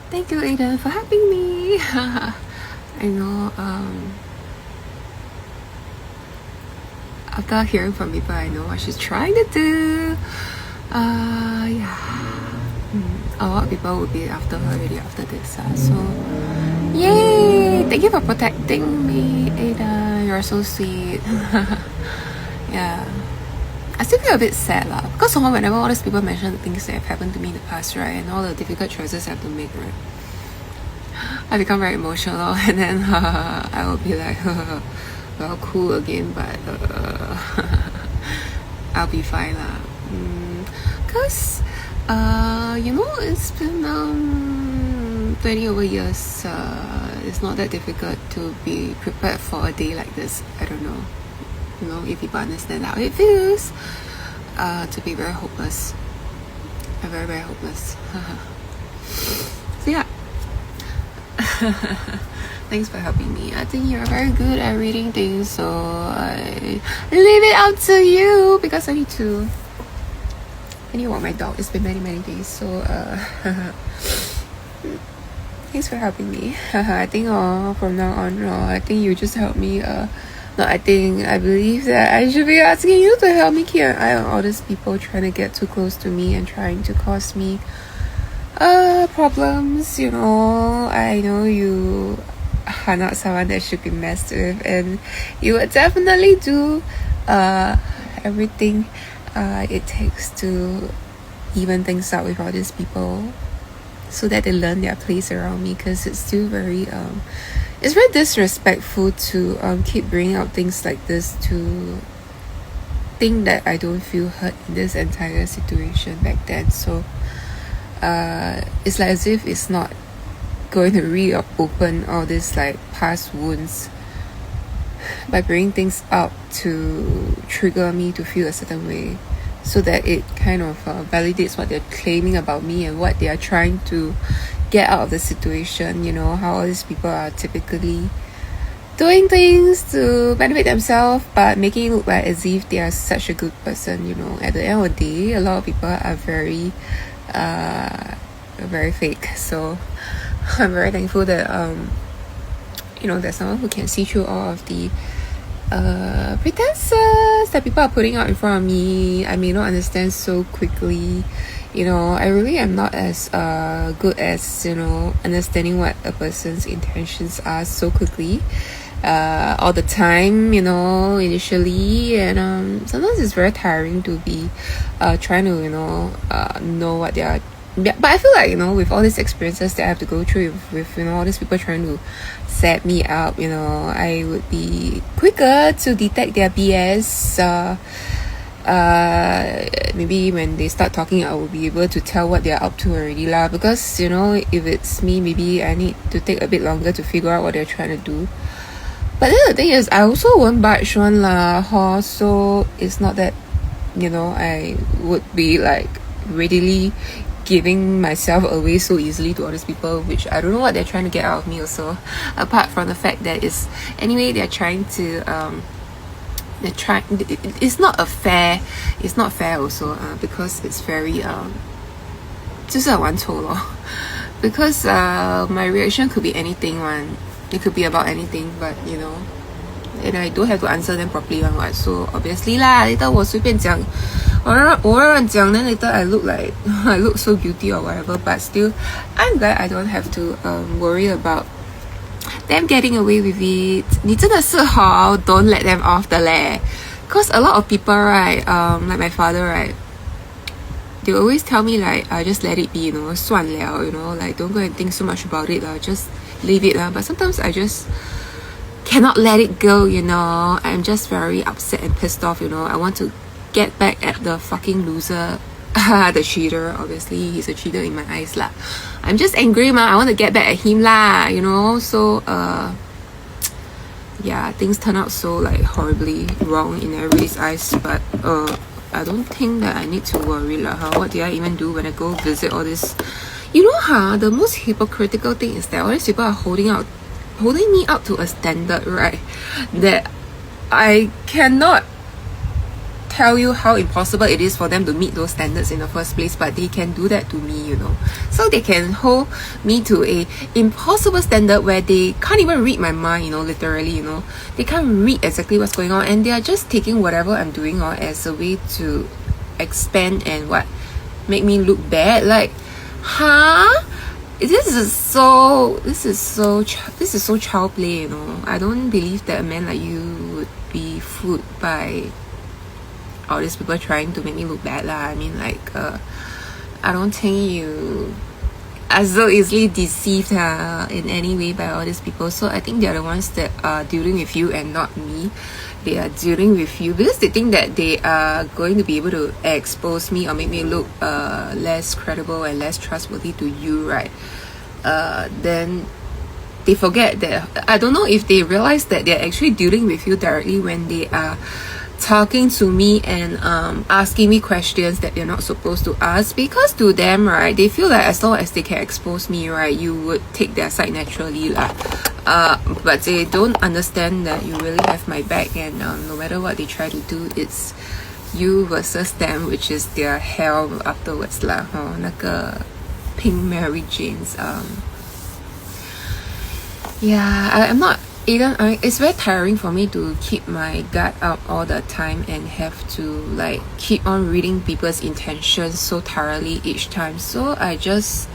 Thank you, Aiden, for helping me. I know, after hearing from people, I know what she's trying to do. Yeah. A lot of people will be after her already after this. So, yay! Thank you for protecting me, Ada. You're so sweet. Yeah. I still feel a bit sad lah, because somehow whenever all these people mention things that have happened to me in the past, right, and all the difficult choices I have to make, right, I become very emotional, and then I will be like, well, cool again, but I'll be fine lah. Cause you know, it's been 20 over years. It's not that difficult to be prepared for a day like this. I don't know. You know, if people understand how it feels to be very hopeless. Very, very hopeless. So yeah. Thanks for helping me. I think you're very good at reading things, so I leave it up to you because I need to walk my dog. It's been many, many days, so thanks for helping me. I think from now on, I think you just help me. No, I believe that I should be asking you to help me keep an eye on all these people trying to get too close to me and trying to cause me problems. You know, I know you are not someone that should be messed with, and you would definitely do everything it takes to even things out with all these people so that they learn their place around me, because it's still very it's very disrespectful to keep bringing out things like this, to think that I don't feel hurt in this entire situation back then. So it's like as if it's not going to reopen all these like past wounds by bringing things up to trigger me to feel a certain way, so that it kind of validates what they're claiming about me and what they are trying to get out of the situation. You know, how all these people are typically doing things to benefit themselves but making it look like as if they are such a good person. You know, at the end of the day, a lot of people are very very fake. So I'm very thankful that you know, there's someone who can see through all of the pretenses that people are putting out in front of me. I may not understand so quickly. You know, I really am not as good as, you know, understanding what a person's intentions are so quickly all the time, you know, initially. And sometimes it's very tiring to be trying to, you know what they are. But I feel like, you know, with all these experiences that I have to go through with you know, all these people trying to set me up, you know, I would be quicker to detect their BS. Maybe when they start talking, I will be able to tell what they're up to already lah. Because, you know, if it's me, maybe I need to take a bit longer to figure out what they're trying to do. But then the thing is, I also won't budge one lah, so it's not that, you know, I would be like readily giving myself away so easily to all these people, which I don't know what they're trying to get out of me also, apart from the fact that it's anyway they're trying to it's not fair also because it's very 就是很玩臭 lor. Because my reaction could be anything one. It could be about anything, but you know, and I don't have to answer them properly one what. So obviously lah, later 我随便讲，我乱讲 then later I look like I look so guilty or whatever. But still, I'm glad I don't have to worry about them getting away with it. 你真的是好 don't let them off 的嘞. Cause a lot of people, right, like my father, right, they always tell me like, just let it be, you know, 算了, you know, like don't go and think so much about it, just leave it lah. But sometimes I just cannot let it go, you know. I'm just very upset and pissed off, you know. I want to get back at the fucking loser, the cheater. Obviously, he's a cheater in my eyes lah. I'm just angry ma. I want to get back at him lah, you know. So yeah, things turn out so like horribly wrong in everybody's eyes. But I don't think that I need to worry lah. What did I even do when I go visit all this? You know, the most hypocritical thing is that all these people are holding me up to a standard, right, that I cannot tell you how impossible it is for them to meet those standards in the first place, but they can do that to me, you know. So they can hold me to a impossible standard where they can't even read my mind, you know, literally, you know. They can't read exactly what's going on, and they are just taking whatever I'm doing on as a way to expand and make me look bad. Like, huh? This is so child play, you know. I don't believe that a man like you would be fooled by all these people trying to make me look bad lah. I mean, like, I don't think you are so easily deceived in any way by all these people. So I think they're the ones that are dealing with you and not me. They are dealing with you because they think that they are going to be able to expose me or make me look less credible and less trustworthy to you, right? Then they forget that, I don't know if they realize that they're actually dealing with you directly when they are talking to me and asking me questions that they're not supposed to ask, because to them, right, they feel like as long as they can expose me, right, you would take their side naturally lah. But they don't understand that you really have my back, and no matter what they try to do, it's you versus them, which is their hell afterwards lah. 那个 Pink Mary Jane's yeah, I'm not even, it's very tiring for me to keep my guard up all the time and have to like keep on reading people's intentions so thoroughly each time. So I just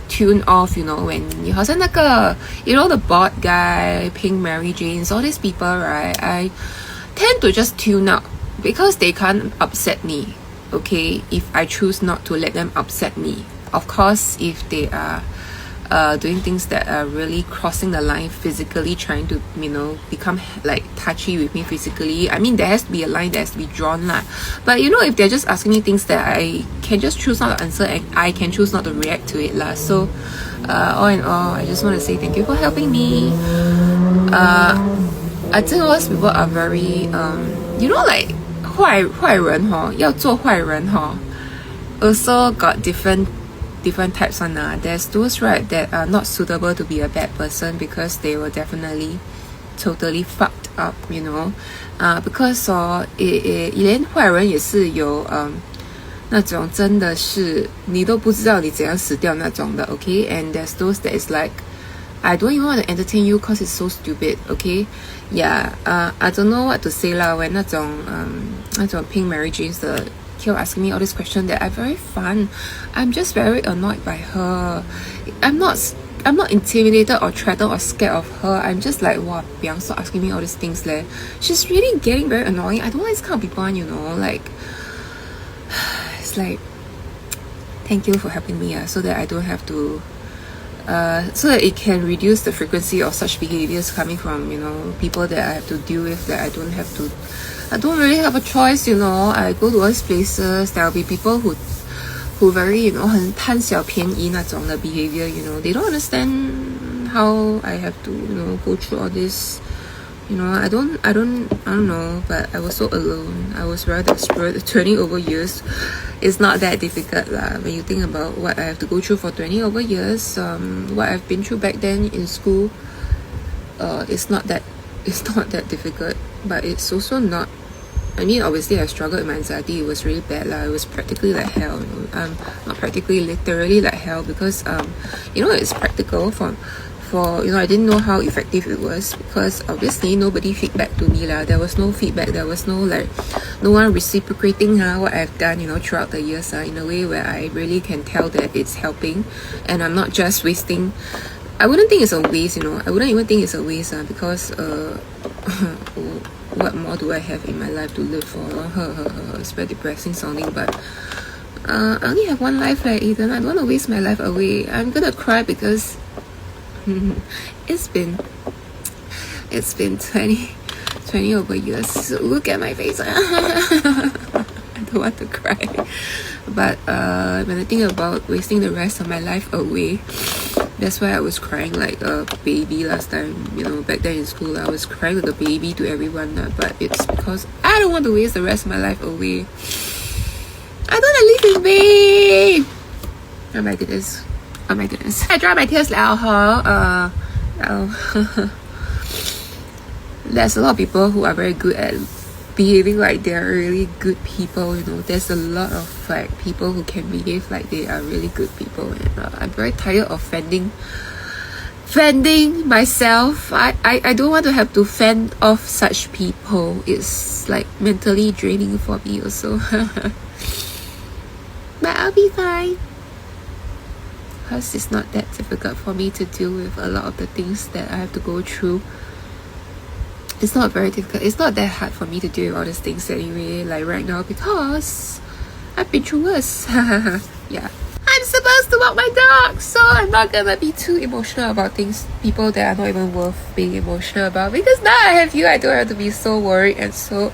tune off, you know, when 你好像那个 you know, the bot guy, Pink Mary Jane's, all these people, right, I tend to just tune out because they can't upset me, okay, if I choose not to let them upset me. Of course, if they are doing things that are really crossing the line physically, trying to, you know, become like touchy with me physically, I mean, there has to be a line that has to be drawn lah. But you know, if they're just asking me things that I can just choose not to answer and I can choose not to react to it lah. So all in all, I just want to say thank you for helping me. I think all these people are very you know, like 坏人 要做坏人 also got different types one. There's those, right, that are not suitable to be a bad person because they were definitely totally fucked up, you know. Because 连坏人也是有那种真的是你都不知道你怎样死掉那种的 okay. And there's those that is like, I don't even want to entertain you cause it's so stupid, okay. Yeah, I don't know what to say lah when 那种 Pink Mary Jane's 的keep asking me all these questions that are very fun. I'm just very annoyed by her. I'm not intimidated or threatened or scared of her. I'm just like, wow, Biang, stop asking me all these things leh. She's really getting very annoying. I don't like this kind of people, you know, like it's like, thank you for helping me so that I don't have to so that it can reduce the frequency of such behaviors coming from, you know, people that I have to deal with, that I don't really have a choice, you know. I go to all these places, there will be people who very, you know, 很贪小便宜那种的 behavior, you know. They don't understand how I have to, you know, go through all this. You know, I don't know, but I was so alone. I was very desperate. 20 over years is not that difficult lah. When you think about what I have to go through for 20 over years, what I've been through back then in school, it's not that difficult. But it's also not, I mean, obviously I struggled with my anxiety. It was really bad lah. It was practically like hell, you know. Not practically, literally like hell, because you know, it's practical for you know, I didn't know how effective it was because obviously nobody feedback to me lah. There was no feedback. There was no like, no one reciprocating what I've done, you know, throughout the years in a way where I really can tell that it's helping, and I'm not just wasting. I wouldn't think it's a waste, you know. I wouldn't even think it's a waste because what more do I have in my life to live for? It's very depressing sounding, but I only have one life, like Ethan. I don't want to waste my life away. I'm gonna cry because it's been 20 over years. So look at my face. I don't want to cry. But when I think about wasting the rest of my life away, that's why I was crying like a baby last time, you know, back then in school. I was crying like a baby to everyone, but it's because I don't want to waste the rest of my life away. I don't want to live with me. Oh my goodness. I dry my tears out, there's a lot of people who are very good at behaving like they're really good people. You know, there's a lot of like people who can behave like they are really good people, and I'm very tired of fending myself. I don't want to have to fend off such people. It's like mentally draining for me also. But I'll be fine, because it's not that difficult for me to deal with a lot of the things that I have to go through. It's not very difficult. It's not that hard for me to deal with all these things anyway, like right now, because I've been through worse. Yeah. I'm supposed to walk my dog, so I'm not gonna be too emotional about people that are not even worth being emotional about, because now I have you, I don't have to be so worried and so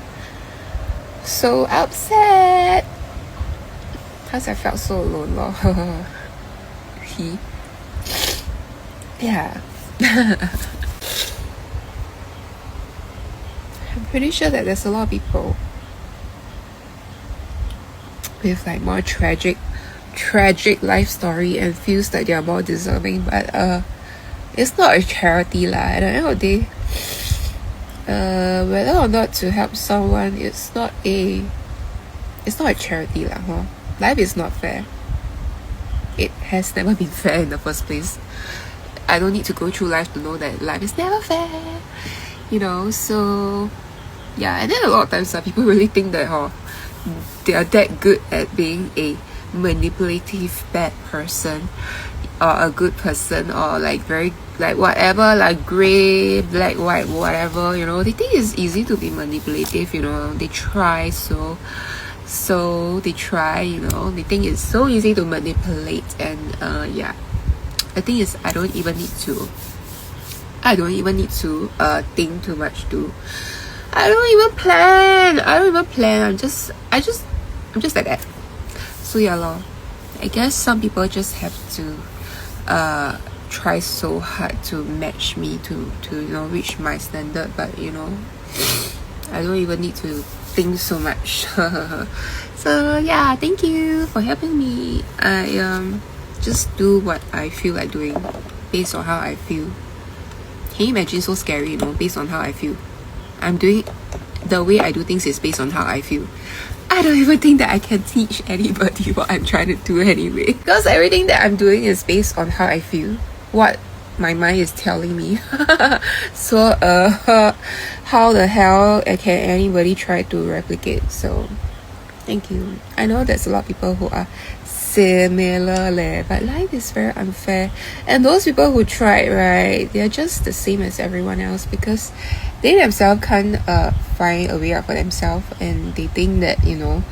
upset, because I felt so alone lor. Yeah. I'm pretty sure that there's a lot of people with like more tragic life story and feels that they are more deserving, but it's not a charity lah. At the end of the day, whether or not to help someone, it's not a charity lah, huh? Life is not fair. It has never been fair in the first place. I don't need to go through life to know that life is never fair, you know. So yeah, and then a lot of times people really think that they are that good at being a manipulative bad person, or a good person, or like very like whatever, like gray, black, white, whatever, you know. They think it's easy to be manipulative, you know. They try, so they try, you know. They think it's so easy to manipulate, and yeah, I think it's I don't even need to think too much to. I don't even plan. I'm just like that. So yeah lor. I guess some people just have to try so hard to match me to you know, reach my standard, but you know, I don't even need to think so much. So yeah, thank you for helping me. I just do what I feel like doing based on how I feel. Can you imagine? So scary, you know, based on how I feel. I'm doing the way I do things is based on how I feel. I don't even think that I can teach anybody what I'm trying to do anyway, because everything that I'm doing is based on how I feel, what my mind is telling me. So how the hell can anybody try to replicate? So thank you. I know there's a lot of people who are similar, but life is very unfair, and those people who try, right, they're just the same as everyone else, because they themselves can't find a way out for themselves, and they think that, you know,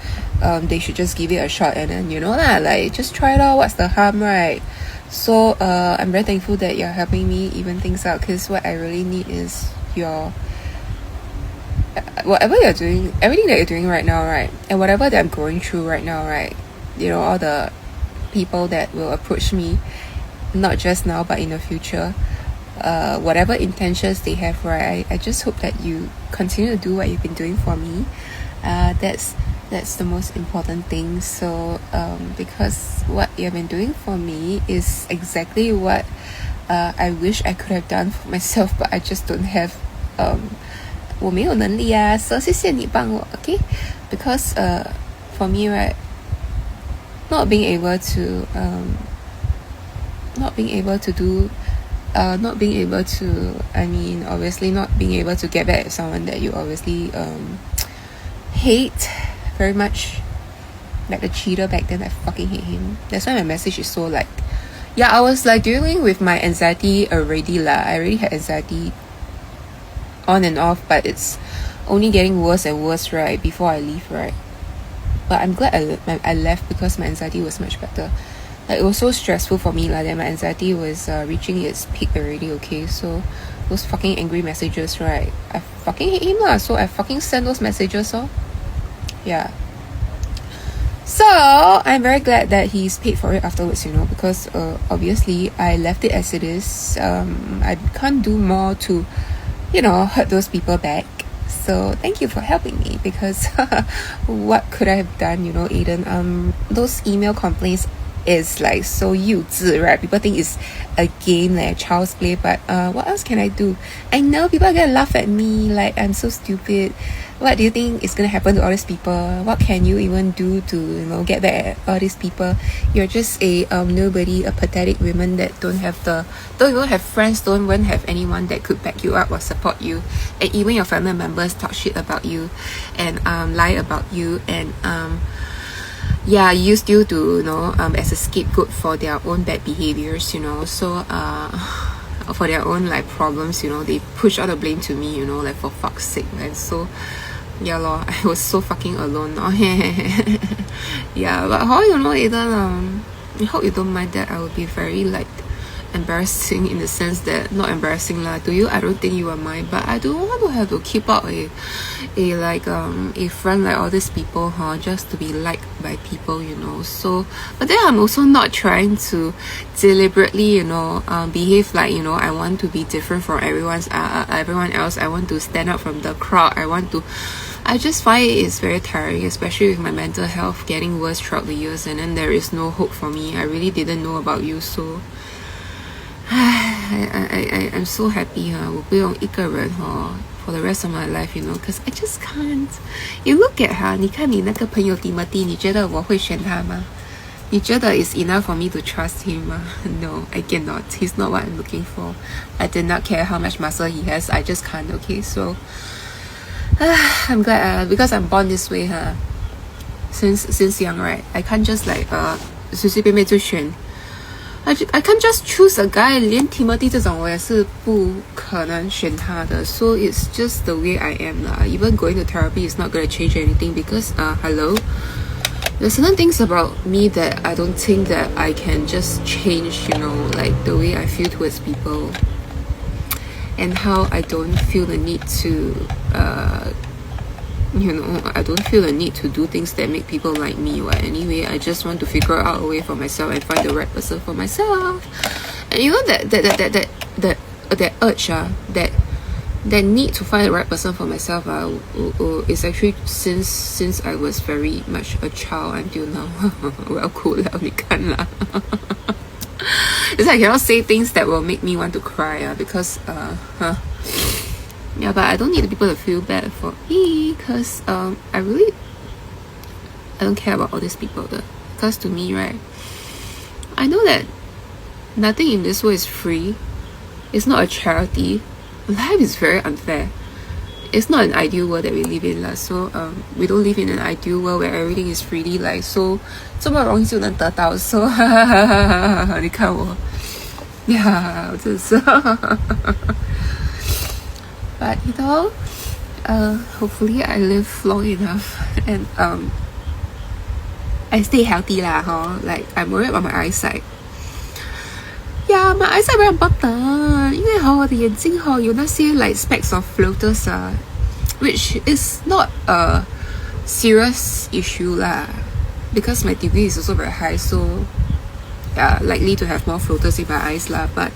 they should just give it a shot, and then, you know lah, like just try it out, what's the harm, right? So I'm very thankful that you're helping me even things out, because what I really need is your whatever you're doing, everything that you're doing right now, right, and whatever that I'm going through right now, right, you know, all the people that will approach me, not just now but in the future, whatever intentions they have, right, I just hope that you continue to do what you've been doing for me. That's the most important thing. So because what you've been doing for me is exactly what I wish I could have done for myself, but I just don't have 我没有能力啊, so 谢谢你帮我, okay? Because for me, right, not being able to I mean, obviously not being able to get back at someone that you obviously hate very much, like a cheater back then. I fucking hate him. That's why my message is so like, yeah, I was like dealing with my anxiety already lah. I already had anxiety on and off, but it's only getting worse and worse, right, before I leave, right? But I'm glad I left, because my anxiety was much better. Like, it was so stressful for me that my anxiety was reaching its peak already, okay? So those fucking angry messages, right, I fucking hate him lah, so I fucking send those messages, yeah. So I'm very glad that he's paid for it afterwards, you know, because obviously I left it as it is. I can't do more to, you know, hurt those people back. So thank you for helping me, because what could I have done, you know, Aiden? Those email complaints is like so 幼稚, right? People think it's a game, like a child's play, but what else can I do? I know people are gonna laugh at me like I'm so stupid. What do you think is gonna happen to all these people? What can you even do to, you know, get back at all these people? You're just a nobody, a pathetic woman that don't even have friends, don't even have anyone that could back you up or support you, and even your family members talk shit about you and lie about you and yeah, used you to, you know, as a scapegoat for their own bad behaviors, you know. So for their own like problems, you know, they push all the blame to me, you know, like for fuck's sake, man. So yeah lor, I was so fucking alone. Yeah, but how you know, Aiden, I hope you don't mind that I will be very like embarrassing in the sense that, not embarrassing lah to you, I don't think you are mine, but I don't want to have to keep up a front like all these people, just to be liked by people, you know. So but then I'm also not trying to deliberately, you know, behave like, you know, I want to be different from everyone else. I want to stand out from the crowd. I just find it is very tiring, especially with my mental health getting worse throughout the years, and then there is no hope for me. I really didn't know about you, so I'm so happy 我不用一个人 for the rest of my life, you know, because I just can't. You look at 你看你那个朋友 Timothy, 你觉得我会选他吗？你觉得 it's enough for me to trust him 吗？ No, I cannot. He's not what I'm looking for. I did not care how much muscle he has. I just can't. Okay, so I'm glad because I'm born this way since young, right? I can't just like 随随便便就选。I can't just choose a guy. 连 Timothy 这种我也是不可能选他的. So it's just the way I am lah. Even going to therapy is not going to change anything because hello, there's certain things about me that I don't think that I can just change, you know, like the way I feel towards people and how I don't feel the need to you know, I don't feel the need to do things that make people like me. Or anyway, I just want to figure out a way for myself and find the right person for myself. And you know that urge, that need to find the right person for myself is actually since I was very much a child until now. Well, cool lah, 你看啦. It's like I cannot say things that will make me want to cry because yeah, but I don't need people to feel bad for me because I don't care about all these people because to me, right, I know that nothing in this world is free. It's not a charity. Life is very unfair. It's not an ideal world that we live in lah. So we don't live in an ideal world where everything is freely like so 这么容易就能得到. So 你看我 yeah 我真是But you know, hopefully I live long enough and I stay healthy lah, like I'm worried about my eyesight. Yeah, my eyesight very important. 因为我的眼睛有那些 like specks of floaters which is not a serious issue lah, because my degree is also very high, so yeah, likely to have more floaters in my eyes lah. But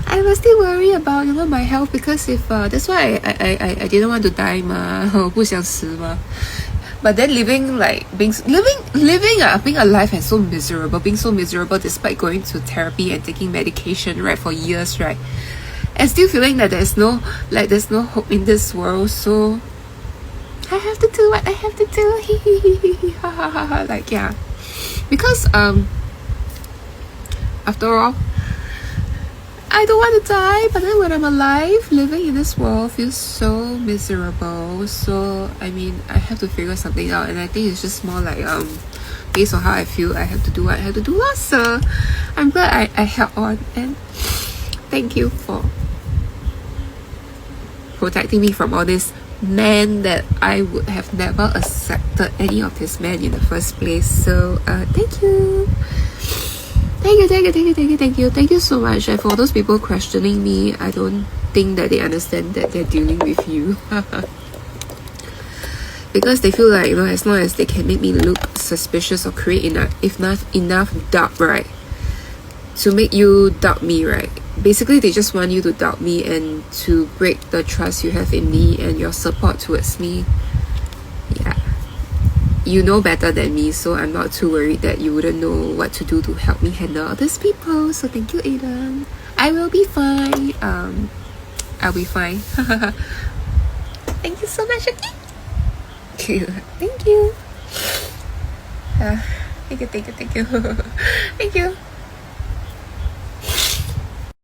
I was still worried about, you know, my health because if that's why I didn't want to die 嘛，我不想死嘛。But then living being alive and so miserable, being so miserable despite going to therapy and taking medication, right, for years, right, and still feeling that there's no hope in this world. So I have to do what I have to do. Like yeah, because after all, I don't want to die, but then when I'm alive, living in this world feels so miserable. So I mean, I have to figure something out, and I think it's just more like based on how I feel, I have to do what I have to do. So I'm glad I held on, and thank you for protecting me from all this men that I would have never accepted any of this men in the first place. So thank you. Thank you so much. And for those people questioning me, I don't think that they understand that they're dealing with you. Because they feel like, you know, as long as they can make me look suspicious or create enough doubt, right, to make you doubt me, right, basically they just want you to doubt me and to break the trust you have in me and your support towards me. Yeah. you know better than me, so I'm not too worried that you wouldn't know what to do to help me handle these people. So thank you, Aiden. I will be fine. I'll be fine. Thank you so much, okay? Thank you. Thank you. Thank you. Thank you.